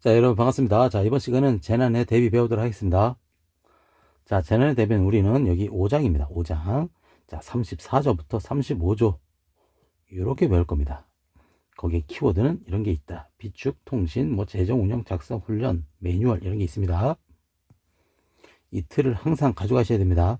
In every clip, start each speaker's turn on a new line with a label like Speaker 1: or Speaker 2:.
Speaker 1: 자, 여러분 반갑습니다. 자, 이번 시간은 재난에 대비 배우도록 하겠습니다. 자, 재난에 대비는 우리는 여기 5장입니다. 5장. 자, 34조부터 35조. 이렇게 배울 겁니다. 거기에 키워드는 이런 게 있다. 비축, 통신, 재정, 운영, 작성, 훈련, 매뉴얼 이런 게 있습니다. 이 틀을 항상 가져가셔야 됩니다.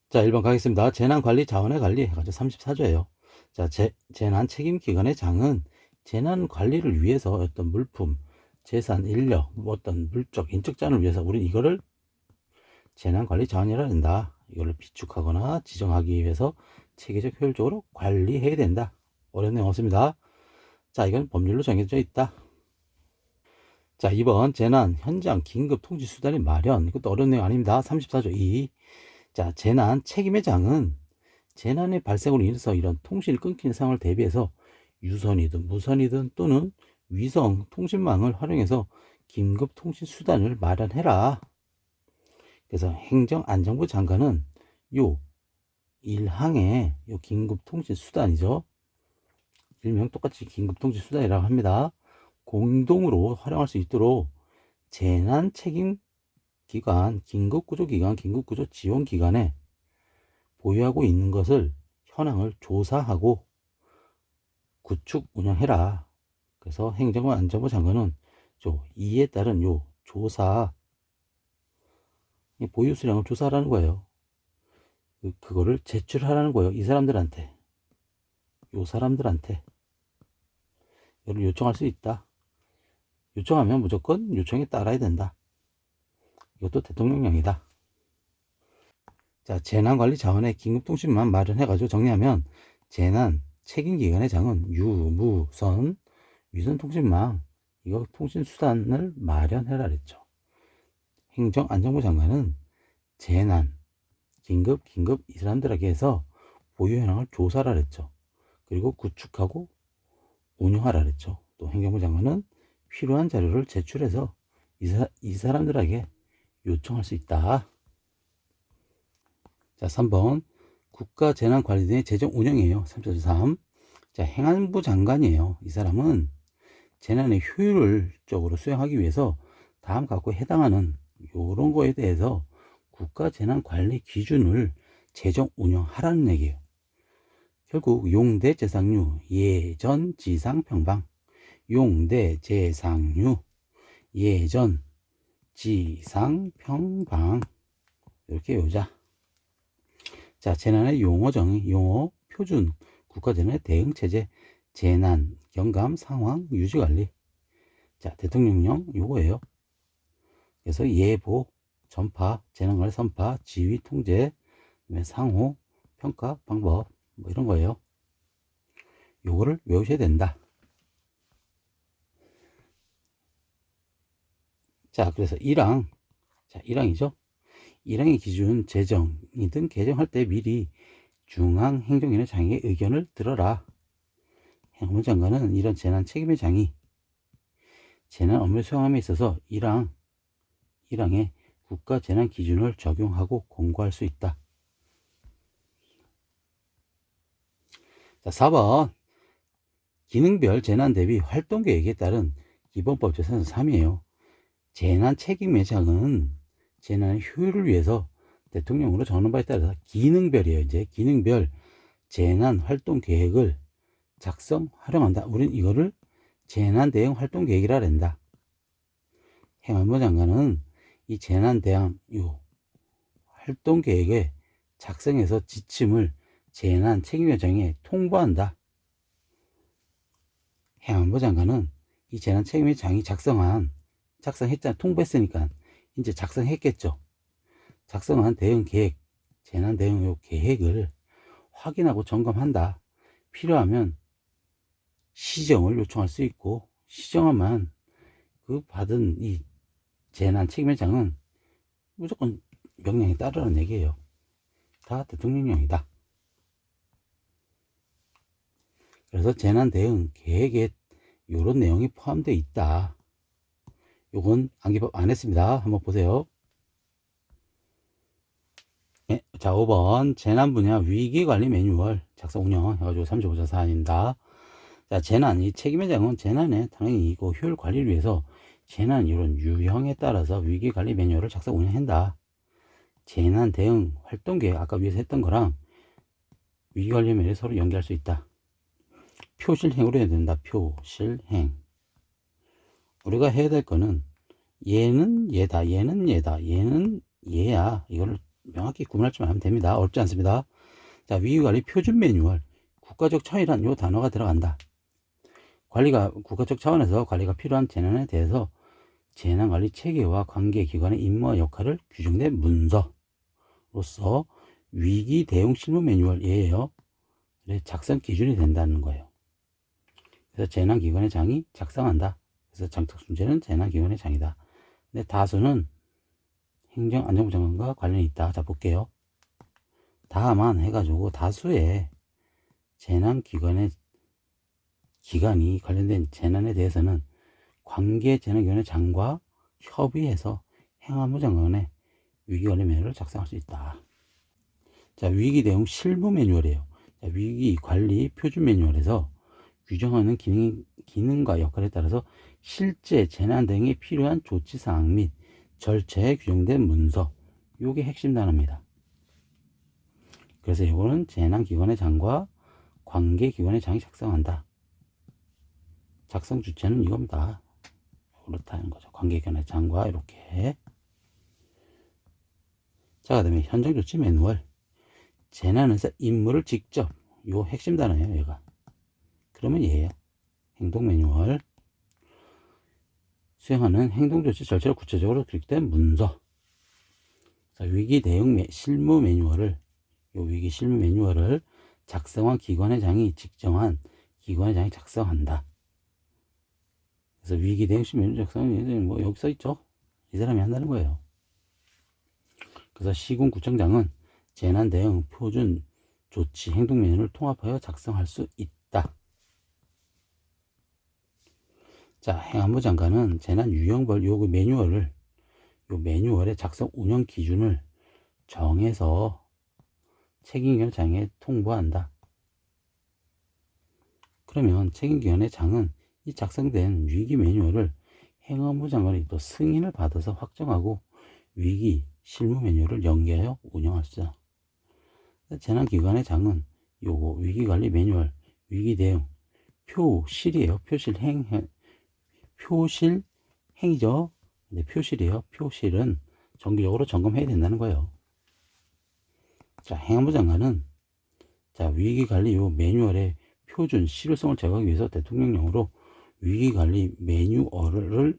Speaker 1: 자, 1번 가겠습니다. 재난관리 자원의 관리 해가지고 34조예요. 자, 재난 책임기관의 장은 재난 관리를 위해서 어떤 물품, 재산, 인력, 어떤 물적, 인적 자원을 위해서 우리는 이거를 재난관리 자원이라 한다. 이거를 비축하거나 지정하기 위해서 체계적 효율적으로 관리해야 된다. 어려운 내용 없습니다. 자, 이건 법률로 정해져 있다. 자, 2번 재난 현장 긴급 통지 수단의 마련. 이것도 어려운 내용 아닙니다. 34조 2. 자, 재난 책임의 장은 재난의 발생으로 인해서 이런 통신이 끊기는 상황을 대비해서 유선이든 무선이든 또는 위성 통신망을 활용해서 긴급 통신 수단을 마련해라. 그래서 행정안전부 장관은 요 1항의 요 긴급 통신 수단이죠. 일명 똑같이 긴급 통신 수단이라고 합니다. 공동으로 활용할 수 있도록 재난 책임 기관, 긴급구조기관, 긴급구조지원기관에 보유하고 있는 것을 현황을 조사하고 구축 운영해라. 그래서 행정부 안전부 장관은 이에 따른 요 조사, 보유 수량을 조사하라는 거예요. 그거를 제출하라는 거예요. 이 사람들한테, 요 사람들한테 이걸 요청할 수 있다. 요청하면 무조건 요청에 따라야 된다. 이것도 대통령령이다. 자, 재난관리 자원의 긴급통신만 마련해가지고 정리하면 재난 책임기관의 장은 유무선 위성통신망 이거 통신수단을 마련해라 그랬죠. 행정안전부 장관은 재난 긴급 이 사람들에게 해서 보유 현황을 조사하라 그랬죠. 그리고 구축하고 운영하라 그랬죠. 또 행정부 장관은 필요한 자료를 제출해서 이 사람들에게 요청할 수 있다. 자, 3번 국가재난관리단의 재정 운영이에요. 3.3. 자, 행안부 장관이에요. 이 사람은 재난의 효율적으로 수행하기 위해서 다음 갖고 해당하는 이런 거에 대해서 국가재난관리 기준을 재정 운영하라는 얘기예요. 결국 용대 재상류 예전 지상 평방 용대 재상류 예전 지상 평방 이렇게 외우자. 자, 재난의 용어 정의, 용어 표준, 국가재난의 대응 체제, 재난 경감 상황 유지 관리. 자, 대통령령 요거예요. 그래서 예보, 전파, 재난관리 선파, 지휘 통제, 상호, 평가 방법 이런 거예요. 요거를 외우셔야 된다. 자, 그래서 1항, 자, 1항이죠. 1항의 기준 제정이든 개정할 때 미리 중앙행정위원회 장의 의견을 들어라. 행안부 장관은 이런 재난 책임의 장이 재난 업무 수행함에 있어서 1항의 국가 재난 기준을 적용하고 공고할 수 있다. 자, 4번 기능별 재난 대비 활동 계획에 따른 기본법 제3조 3이에요. 재난 책임의 장은 재난의 효율을 위해서 대통령으로 정하는 바에 따라서 기능별이에요. 이제 기능별 재난 활동 계획을 작성, 활용한다. 우리는 이거를 재난 대응 활동 계획이라 한다. 행안부 장관은 이 재난 대응 활동 계획에 작성해서 지침을 재난 책임위원장에 통보한다. 행안부 장관은 이 재난 책임위원장이 작성했잖아. 통보했으니까 이제 작성했겠죠. 작성한 대응 계획, 재난 대응 계획을 확인하고 점검한다. 필요하면 시정을 요청할 수 있고 시정하면 그 받은 이 재난 책임장은 무조건 명령에 따르라는 얘기예요. 다 대통령령이다. 그래서 재난 대응 계획에 이런 내용이 포함되어 있다. 요건 암기법 안 했습니다. 한번 보세요. 네, 자, 5번 재난 분야 위기관리 매뉴얼 작성 운영 해가지고 35조 사안입니다. 자, 재난, 이 책임의 장은 재난에 당연히 그 효율 관리를 위해서 재난 이런 유형에 따라서 위기관리 매뉴얼을 작성 운영한다. 재난 대응 활동계획, 아까 위에서 했던 거랑 위기관리 매뉴얼이 서로 연계할 수 있다. 표실행으로 해야 된다. 표실행. 우리가 해야 될 거는 얘는 얘다, 얘는 얘다, 얘는 얘야. 이거를 명확히 구분할 줄 알면 됩니다. 어렵지 않습니다. 자, 위기관리 표준 매뉴얼. 국가적 차이란 요 단어가 들어간다. 관리가 국가적 차원에서 관리가 필요한 재난에 대해서 재난관리 체계와 관계기관의 임무와 역할을 규정된 문서로서 위기 대응 실무 매뉴얼이에요. 작성 기준이 된다는 거예요. 그래서 재난기관의 장이 작성한다. 그래서 장착 순제는 재난기관의 장이다. 근데 다수는 행정안전부 장관과 관련이 있다. 자, 볼게요. 다만 해가지고 다수의 재난기관의 기관이 관련된 재난에 대해서는 관계 재난기관의 장과 협의해서 행안부 장관의 위기관리 매뉴얼을 작성할 수 있다. 자, 위기 대응 실무 매뉴얼이에요. 자, 위기관리 표준 매뉴얼에서 규정하는 기능과 역할에 따라서 실제 재난 대응에 필요한 조치사항 및 절차에 규정된 문서, 요게 핵심 단어입니다. 그래서 이거는 재난기관의 장과 관계기관의 장이 작성한다. 작성 주체는 이겁니다. 그렇다는 거죠. 관계기관의 장과 이렇게. 자, 그 다음에 현장조치 매뉴얼. 재난에서 임무를 직접, 요 핵심 단어예요, 얘가. 그러면 얘예요. 행동 매뉴얼. 수행하는 행동조치 절차를 구체적으로 기록된 문서. 자, 위기 대응 실무 매뉴얼을, 요 위기 실무 매뉴얼을 작성한 기관의 장이 직정한 기관의 장이 작성한다. 그래서 위기 대응 실무 매뉴얼 작성은 뭐 여기 써 있죠. 이 사람이 한다는 거예요. 그래서 시군구청장은 재난 대응 표준 조치 행동 매뉴얼을 통합하여 작성할 수 있다. 자, 행안부 장관은 재난 유형별 요 매뉴얼을, 요 매뉴얼의 작성 운영 기준을 정해서 책임기관 장에 통보한다. 그러면 책임기관의 장은 이 작성된 위기 매뉴얼을 행안부 장관이 또 승인을 받아서 확정하고 위기 실무 매뉴얼을 연계하여 운영할 수 있다. 재난기관의 장은 요거 위기관리 매뉴얼, 위기대응, 표실이에요. 표실행이죠. 근데 표실이에요. 표실은 정기적으로 점검해야 된다는 거예요. 자, 행안부 장관은 자, 위기관리 요 매뉴얼의 표준 실효성을 제거하기 위해서 대통령령으로 위기관리 매뉴얼을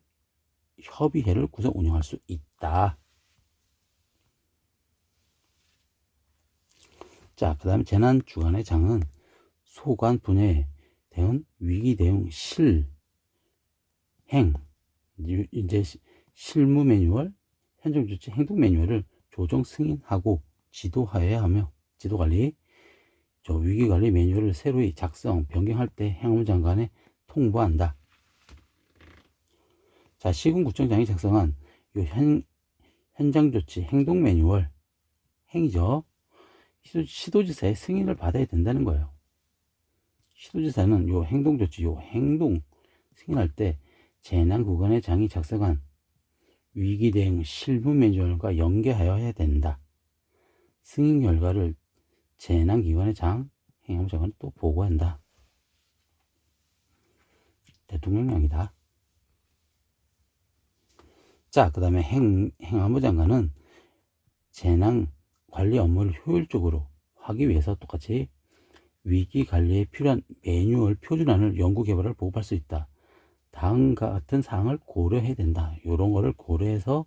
Speaker 1: 협의회를 구성 운영할 수 있다. 자, 그 다음에 재난주관의 장은 소관 분야에 대한 위기 대응 실행, 이제 실무 매뉴얼, 현장조치 행동 매뉴얼을 조정 승인하고 지도하여야 하며, 지도관리, 저 위기관리 매뉴얼을 새로이 작성, 변경할 때 행안부 장관에 통보한다. 자, 시군구청장이 작성한 요 현장조치 행동 매뉴얼, 행이죠. 시도지사의 승인을 받아야 된다는 거예요. 시도지사는 요 행동조치, 요 행동 승인할 때 재난구간의 장이 작성한 위기대응 실무 매뉴얼과 연계하여 해야 된다. 승인 결과를 재난기관의 장, 행안부 장관에 또 보고한다. 대통령령이다. 자, 그 다음에 행안부 장관은 재난관리 업무를 효율적으로 하기 위해서 똑같이 위기관리에 필요한 매뉴얼 표준안을 연구개발을 보급할 수 있다. 다음과 같은 사항을 고려해야 된다. 이런 거를 고려해서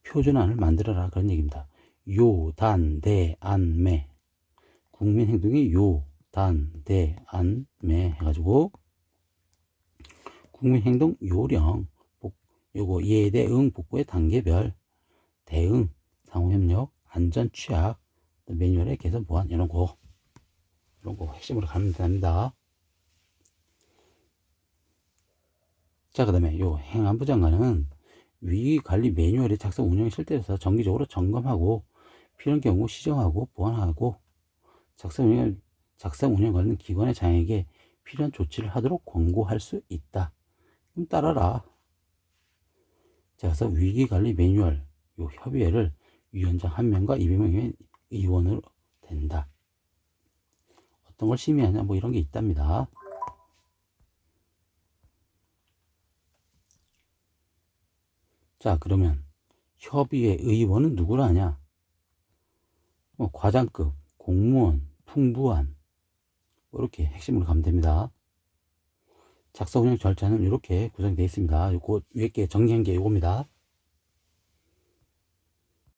Speaker 1: 표준안을 만들어라. 그런 얘기입니다. 요, 단, 대, 안, 매. 국민행동이 요, 단, 대, 안, 매 해가지고 국민행동 요령, 요거 예대응 복구의 단계별, 대응, 상호협력, 안전 취약, 매뉴얼의 개선 보완 이런 거 핵심으로 가면 됩니다. 자, 그 다음에 요 행안부 장관은 위기관리 매뉴얼의 작성 운영에 실태에서 정기적으로 점검하고 필요한 경우 시정하고 보완하고 작성 운영 관련 기관의 장에게 필요한 조치를 하도록 권고할 수 있다. 그럼 따라라. 자, 그래서 위기관리 매뉴얼, 요 협의회를 위원장 1명과 200명의 의원으로 된다. 어떤 걸 심의하냐, 뭐 이런 게 있답니다. 자, 그러면 협의회 의원은 누구라 하냐? 뭐 과장급, 공무원, 풍부한, 이렇게 핵심으로 가면 됩니다. 작성 운영 절차는 이렇게 구성되어 있습니다. 요거 위에 게 정리한 게 요겁니다.